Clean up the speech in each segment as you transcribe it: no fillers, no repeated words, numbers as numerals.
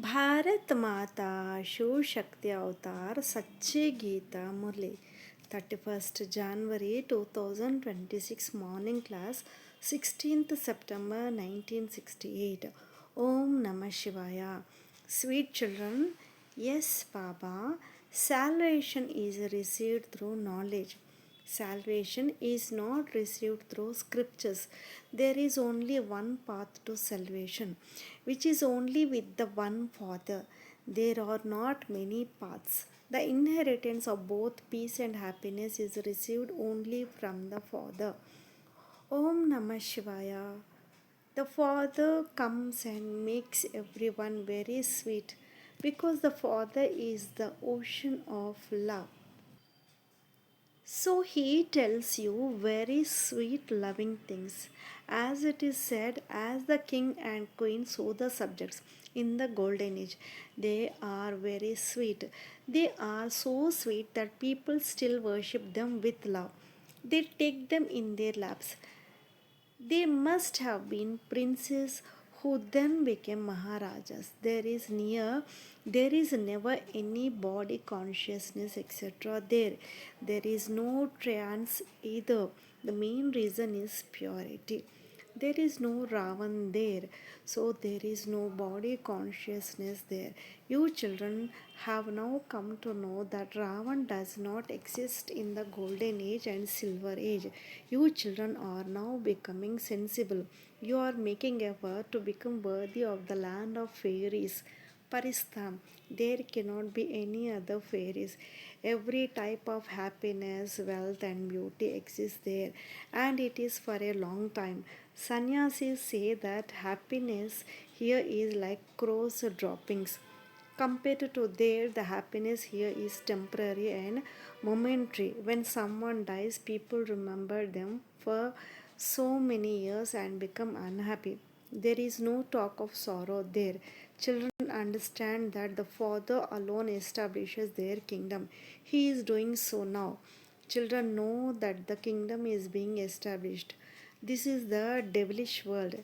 भारत माता शिव शक्ति अवतार सच्ची Gita Murli 31st January 2026 morning class 16th September 1968. Om Namah Shivaya. Sweet children, yes Baba, salvation is received through knowledge. Salvation is not received through scriptures. There is only one path to salvation, which is only with the one Father. There are not many paths. The inheritance of both peace and happiness is received only from the Father. Om Namah Shivaya. The Father comes and makes everyone very sweet because the Father is the ocean of love. So he tells you very sweet, loving things. As it is said, as the king and queen saw the subjects in the golden age, they are very sweet. They are so sweet that people still worship them with love. They take them in their laps. They must have been princes who then became Maharajas. There is never any body consciousness, etc. There. There is no trance either. The main reason is purity. There is no Ravan there, so there is no body consciousness there. You children have now come to know that Ravan does not exist in the golden age and silver age. You children are now becoming sensible. You are making effort to become worthy of the land of fairies. Paristham. There cannot be any other fairies. Every type of happiness, wealth, and beauty exists there, and it is for a long time. Sannyasis say that happiness here is like crow's droppings. Compared to there, the happiness here is temporary and momentary. When someone dies, people remember them for so many years and become unhappy. There is no talk of sorrow there. Children understand that the Father alone establishes their kingdom. He is doing so now. Children know that the kingdom is being established. This is the devilish world.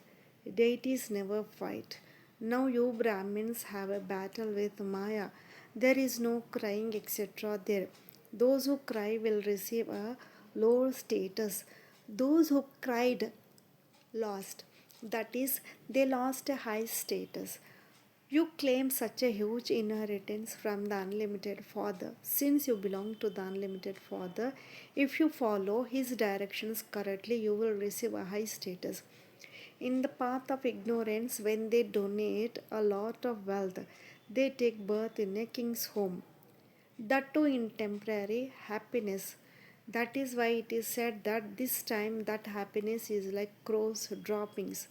Deities never fight. Now you Brahmins have a battle with Maya. There is no crying, etc. there. Those who cry will receive a lower status. Those who cried lost. That is, they lost a high status. You claim such a huge inheritance from the unlimited Father. Since you belong to the unlimited Father, if you follow His directions correctly, you will receive a high status. In the path of ignorance, when they donate a lot of wealth, they take birth in a king's home. That too in temporary happiness. That is why it is said that this time that happiness is like crow's droppings.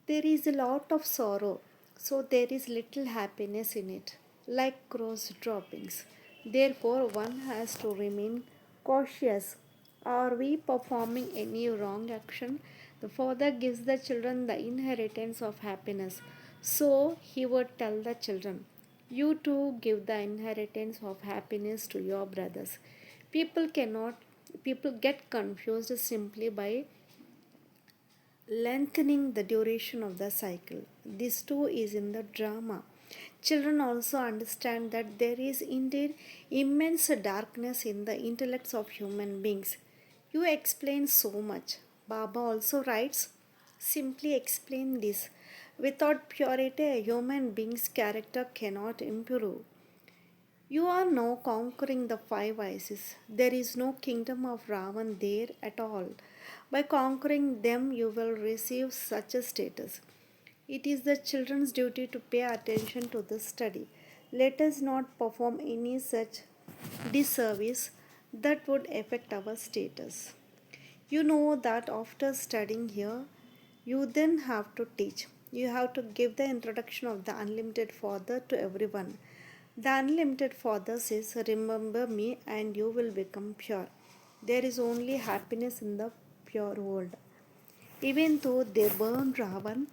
There is a lot of sorrow, so there is little happiness in it, like crow's droppings. Therefore, one has to remain cautious. Are we performing any wrong action? The Father gives the children the inheritance of happiness. So he would tell the children, you too give the inheritance of happiness to your brothers. People cannot people get confused simply by lengthening the duration of the cycle. This too is in the drama. Children also understand that there is indeed immense darkness in the intellects of human beings. You explain so much. Baba also writes, simply explain this. Without purity, a human being's character cannot improve. You are now conquering the five vices. There is no kingdom of Ravan there at all. By conquering them, you will receive such a status. It is the children's duty to pay attention to the study. Let us not perform any such disservice that would affect our status. You know that after studying here, you then have to teach. You have to give the introduction of the unlimited Father to everyone. The unlimited Father says, remember me and you will become pure. There is only happiness in the pure world. Even though they burn Ravan,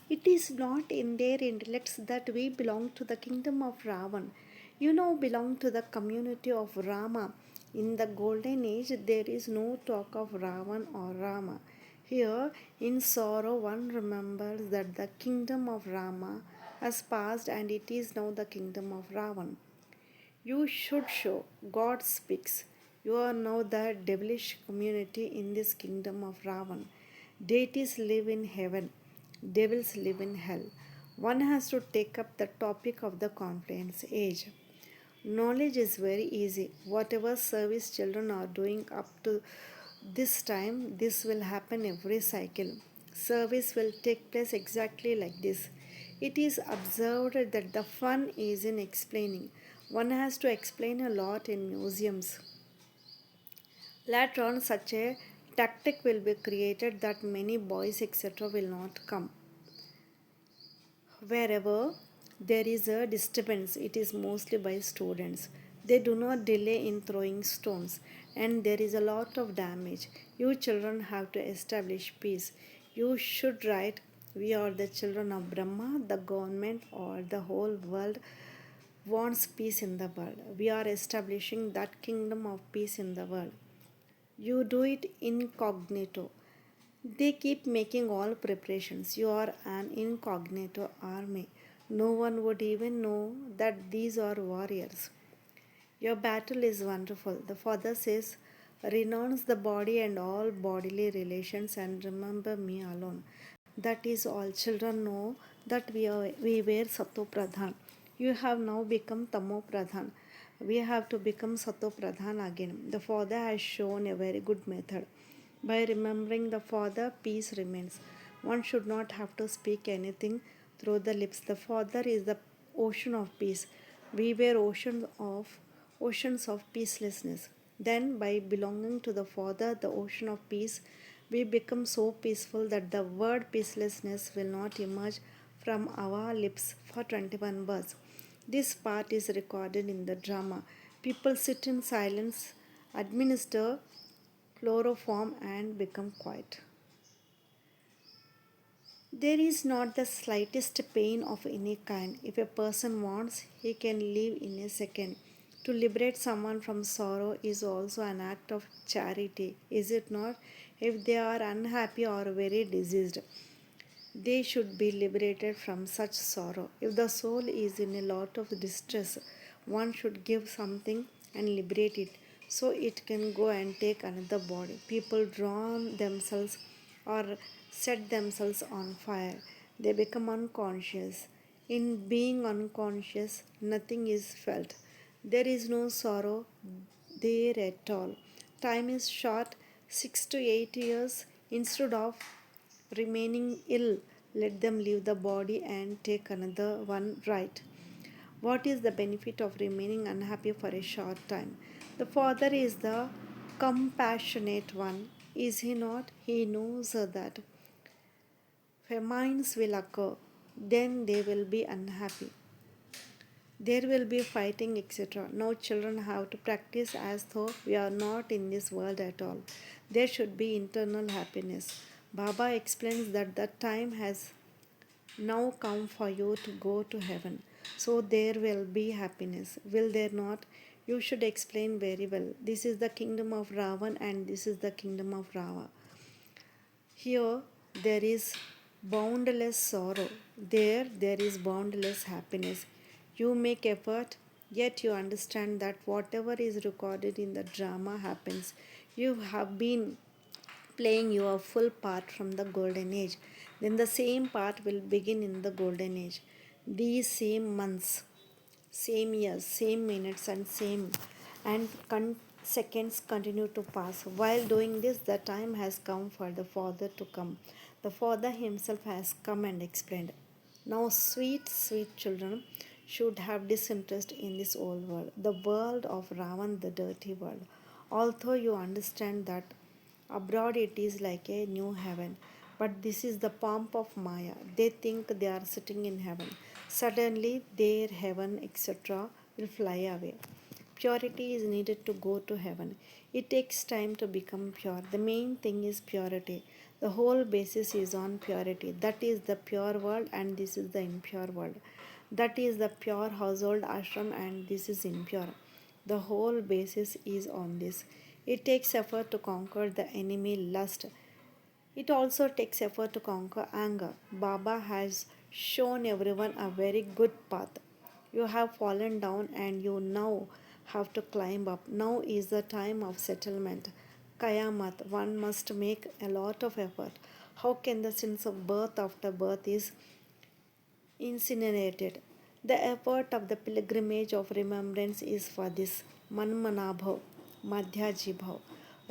it is not in their intellects that we belong to the kingdom of Ravan. You now belong to the community of Rama. In the golden age, there is no talk of Ravan or Rama. Here, in sorrow, one remembers that the kingdom of Rama has passed and it is now the kingdom of Ravan. You should show God speaks. You are now the devilish community in this kingdom of Ravan. Deities live in heaven, devils live in hell. One has to take up the topic of the confluence age. Knowledge is very easy. Whatever service children are doing up to this time, this will happen every cycle. Service will take place exactly like this. It is observed that the fun is in explaining. One has to explain a lot in museums. Later on, such a tactic will be created that many boys, etc., will not come. Wherever there is a disturbance, it is mostly by students. They do not delay in throwing stones, and there is a lot of damage. You children have to establish peace. You should write, "We are the children of Brahma, the government, or the whole world wants peace in the world. We are establishing that kingdom of peace in the world." You do it incognito. They keep making all preparations. You are an incognito army. No one would even know that these are warriors. Your battle is wonderful. The father says, "Renounce the body and all bodily relations and remember me alone." That is all. Children know that we were Sato Pradhan. You have now become Tamo Pradhan. We have to become Sato Pradhan again. The father has shown a very good method. By remembering the Father, peace remains. One should not have to speak anything through the lips. The Father is the ocean of peace. We were oceans of peacelessness. Then, by belonging to the Father, the ocean of peace, we become so peaceful that the word peacelessness will not emerge from our lips for 21 births. This part is recorded in the drama. People sit in silence, administer chloroform, and become quiet. There is not the slightest pain of any kind. If a person wants, he can live in a second. To liberate someone from sorrow is also an act of charity, is it not? If they are unhappy or very diseased, they should be liberated from such sorrow. If the soul is in a lot of distress, one should give something and liberate it so it can go and take another body. People drown themselves or set themselves on fire. They become unconscious. In being unconscious, nothing is felt. There is no sorrow there at all. Time is short, 6 to 8 years. Instead of remaining ill, let them leave the body and take another one right. What is the benefit of remaining unhappy for a short time? The Father is the compassionate one, is he not? He knows that famines will occur, then they will be unhappy. There will be fighting, etc. Now, children have to practice as though we are not in this world at all. There should be internal happiness. Baba explains that the time has now come for you to go to heaven. So there will be happiness. Will there not? You should explain very well. This is the kingdom of Ravan and this is the kingdom of Rava. Here there is boundless sorrow. There is boundless happiness. You make effort, yet you understand that whatever is recorded in the drama happens. You have been playing your full part from the golden age. Then the same part will begin in the golden age. These same months, same years, same minutes, and seconds continue to pass. While doing this, the time has come for the Father to come. The Father Himself has come and explained. Now, sweet, sweet children should have disinterest in this old world, the world of Ravan, the dirty world. Although you understand that abroad it is like a new heaven, but this is the pomp of Maya. They think they are sitting in heaven. Suddenly, their heaven, etc., will fly away. Purity is needed to go to heaven. It takes time to become pure. The main thing is purity. The whole basis is on purity. That is the pure world, and this is the impure world. That is the pure household ashram, and this is impure. The whole basis is on this. It takes effort to conquer the enemy lust. It also takes effort to conquer anger. Baba has shown everyone a very good path. You have fallen down and you now have to climb up. Now is the time of settlement. Kayamat, one must make a lot of effort. How can the sense of birth after birth is incinerated? The effort of the pilgrimage of remembrance is for this. Manmanabhav, Madhyajibhav.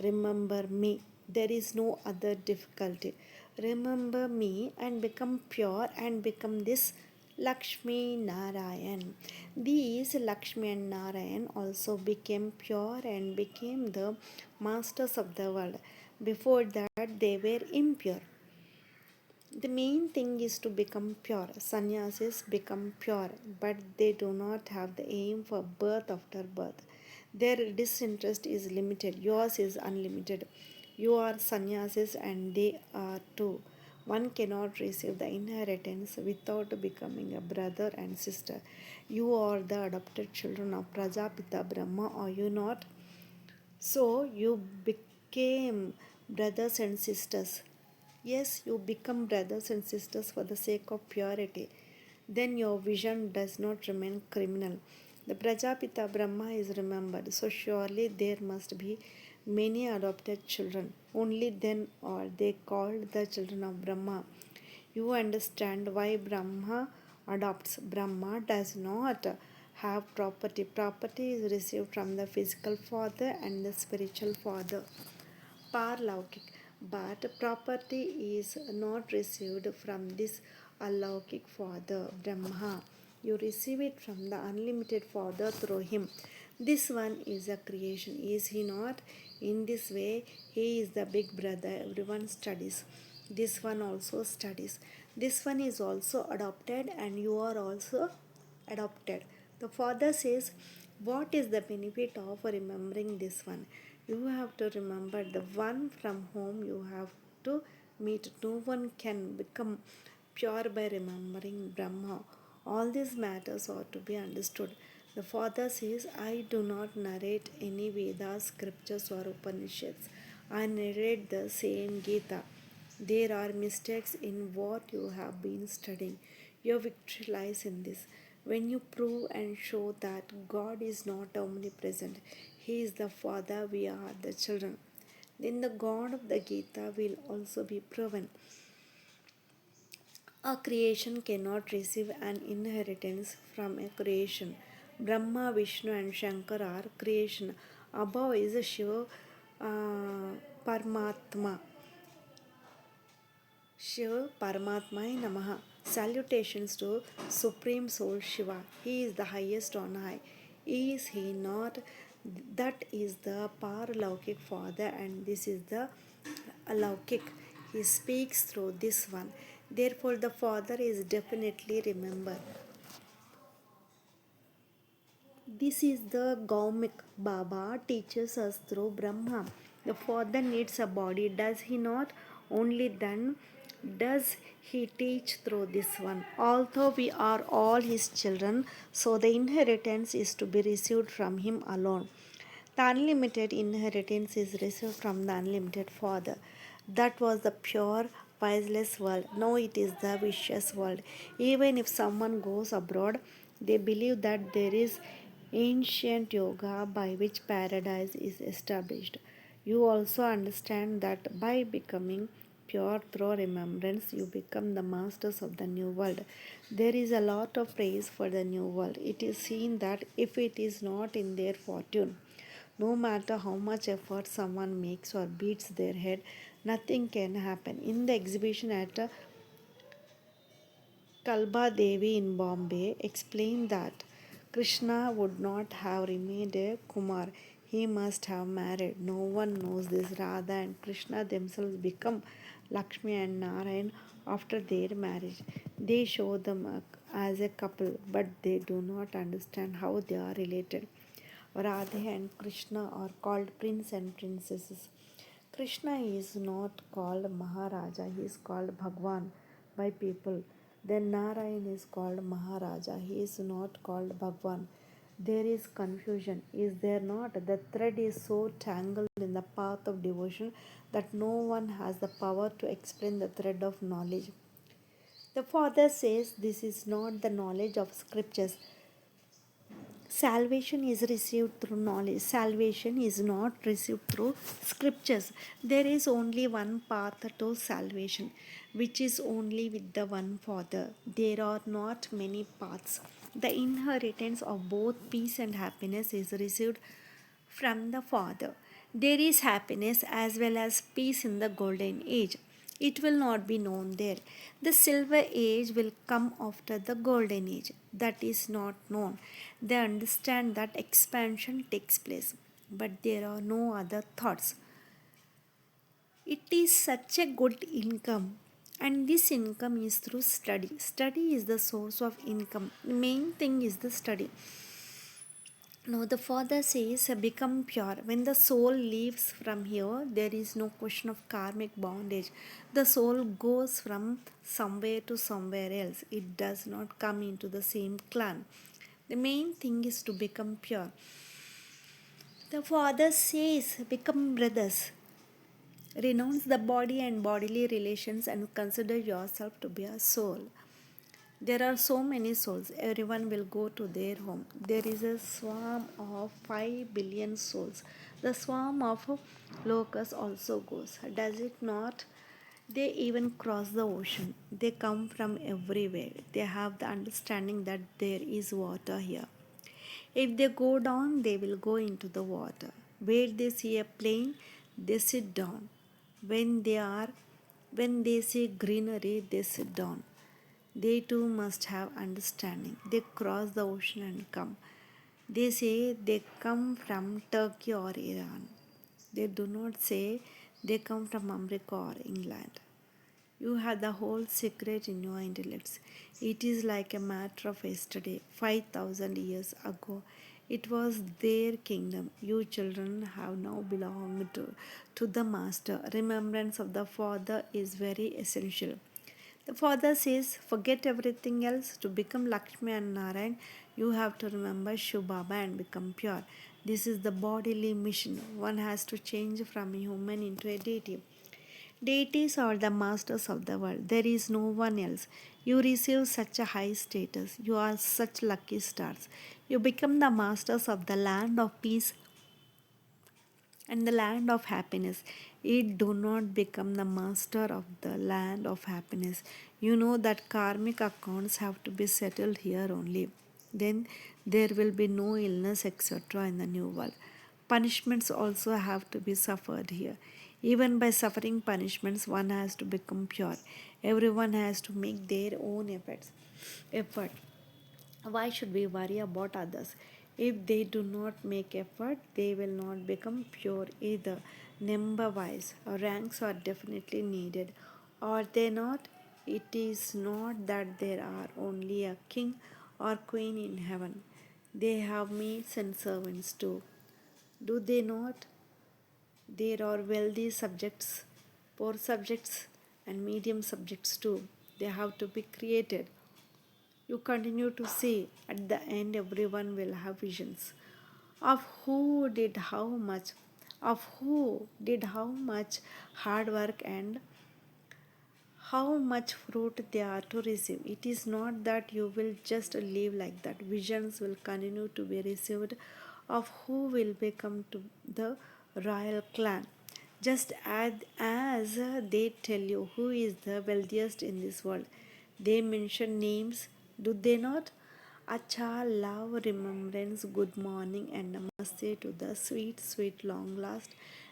Remember me. There is no other difficulty. Remember me and become pure and become this Lakshmi Narayan. These Lakshmi and Narayan also became pure and became the masters of the world. Before that, they were impure. The main thing is to become pure. Sannyasis become pure, but they do not have the aim for birth after birth. Their disinterest is limited, yours is unlimited. You are sannyasis and they are too. One cannot receive the inheritance without becoming a brother and sister. You are the adopted children of Prajapita Brahma, are you not? So you became brothers and sisters. Yes, you become brothers and sisters for the sake of purity. Then your vision does not remain criminal. The Prajapita Brahma is remembered, so surely there must be many adopted children. Only then are they called the children of Brahma. You understand why Brahma adopts. Brahma does not have property. Property is received from the physical father and the spiritual father. Paralaukik, but property is not received from this alaukik father, Brahma. You receive it from the unlimited father through him. This one is a creation, is he not? In this way, he is the big brother. Everyone studies. This one also studies. This one is also adopted, and you are also adopted. The father says, what is the benefit of remembering this one? You have to remember the one from whom you have to meet. No one can become pure by remembering Brahma. All these matters are to be understood. The father says, I do not narrate any Vedas, scriptures, or Upanishads. I narrate the same Geeta. There are mistakes in what you have been studying. Your victory lies in this. When you prove and show that God is not omnipresent, He is the Father, we are the children, then the God of the Gita will also be proven. A creation cannot receive an inheritance from a creation. Brahma, Vishnu, and Shankar are creation. Above is Shiva, Paramatma. Shiva Paramatmai Namaha. Salutations to Supreme Soul Shiva. He is the highest on high. Is he not? That is the Paralaukik Father, and this is the Alaukik. He speaks through this one. Therefore, the Father is definitely remembered. This is the Gaumik. Baba teaches us through Brahma. The father needs a body, does he not? Only then does he teach through this one. Although we are all his children, so the inheritance is to be received from him alone. The unlimited inheritance is received from the unlimited Father. That was the pure, viceless world. Now it is the vicious world. Even if someone goes abroad, they believe that there is ancient yoga by which paradise is established. You also understand that by becoming pure through remembrance, you become the masters of the new world. There is a lot of praise for the new world. It is seen that if it is not in their fortune, no matter how much effort someone makes or beats their head, nothing can happen. In the exhibition at Kalba Devi in Bombay explained that Krishna would not have remained a Kumar. He must have married. No one knows this. Radha and Krishna themselves become Lakshmi and Narayan after their marriage. They show them as a couple, but they do not understand how they are related. Radha and Krishna are called prince and princesses. Krishna is not called Maharaja, he is called Bhagwan by people. Then Narayan is called Maharaja, he is not called Bhagwan. There is confusion, is there not? The thread is so tangled in the path of devotion that no one has the power to explain the thread of knowledge. The Father says this is not the knowledge of scriptures. Salvation is received through knowledge. Salvation is not received through scriptures. There is only one path to salvation, which is only with the one Father. There are not many paths. The inheritance of both peace and happiness is received from the Father. There is happiness as well as peace in the golden age. It will not be known there. The silver age will come after the golden age. That is not known. They understand that expansion takes place, but there are no other thoughts. It is such a good income, and this income is through study. Study is the source of income. The main thing is the study. Now, the Father says, become pure. When the soul leaves from here, there is no question of karmic bondage. The soul goes from somewhere to somewhere else. It does not come into the same clan. The main thing is to become pure. The Father says, become brothers. Renounce the body and bodily relations and consider yourself to be a soul. There are so many souls. Everyone will go to their home. There is a swarm of 5 billion souls. The swarm of locusts also goes. Does it not? They even cross the ocean. They come from everywhere. They have the understanding that there is water here. If they go down, they will go into the water. Where they see a plain, they sit down. When they are when they see greenery, they sit down. They too must have understanding. They cross the ocean and come. They say they come from Turkey or Iran. They do not say they come from America or England. You have the whole secret in your intellects. It is like a matter of yesterday, 5,000 years ago. It was their kingdom. You children have now belonged to the Master. Remembrance of the Father is very essential. The Father says, forget everything else. To become Lakshmi and Narayan, you have to remember Shiv Baba and become pure. This is the bodily mission. One has to change from a human into a deity. Deities are the masters of the world. There is no one else. You receive such a high status. You are such lucky stars. You become the masters of the land of peace and the land of happiness. It do not become the master of the land of happiness. You know that karmic accounts have to be settled here only. Then there will be no illness, etc. in the new world. Punishments also have to be suffered here. Even by suffering punishments, one has to become pure. Everyone has to make their own efforts. Effort. Why should we worry about others? If they do not make effort, they will not become pure either. Number wise, ranks are definitely needed. Are they not? It is not that there are only a king or queen in heaven. They have maids and servants too. Do they not? There are wealthy subjects, poor subjects, and medium subjects too. They have to be created. You continue to see, at the end, everyone will have visions of who did how much hard work and how much fruit they are to receive. It is not that you will just live like that. Visions will continue to be received of who will become to the royal clan. Just as they tell you who is the wealthiest in this world, they mention names, do they not? Acha, love, remembrance, good morning, and namaste to the sweet, sweet, long last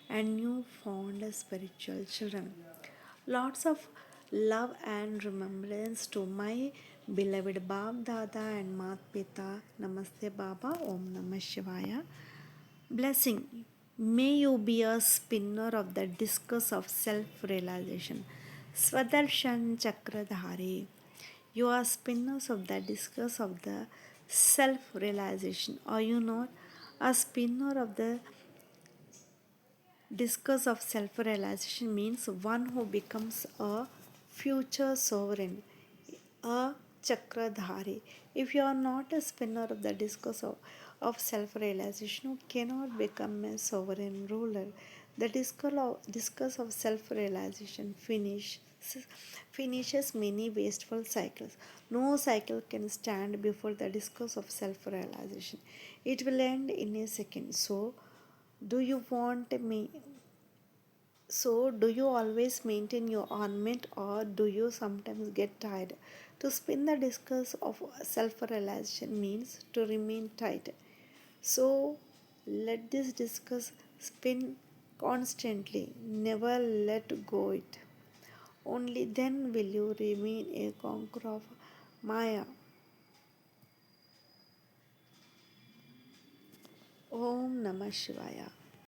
and new found spiritual children. Lots of love and remembrance to my beloved Bab Dada and Mat Pita. Namaste Baba. Om Namah Shivaya. Blessing. May you be a spinner of the discus of self realization. Swadarshan Chakradhari. You are spinners of the discus of the self realization. Are you not? A spinner of the discourse of self realization means one who becomes a future sovereign, a chakradhari. If you are not a spinner of the discourse of self realization, you cannot become a sovereign ruler. The discourse of self realization finish s- finishes many wasteful cycles. No cycle can stand before the discourse of self realization. It will end in a second. Do you want me? Do you always maintain your ornament or do you sometimes get tired? To spin the discourse of self realization means to remain tight. So, let this discuss spin constantly, never let go it. Only then will you remain a conqueror of Maya. Om Namah Shivaya.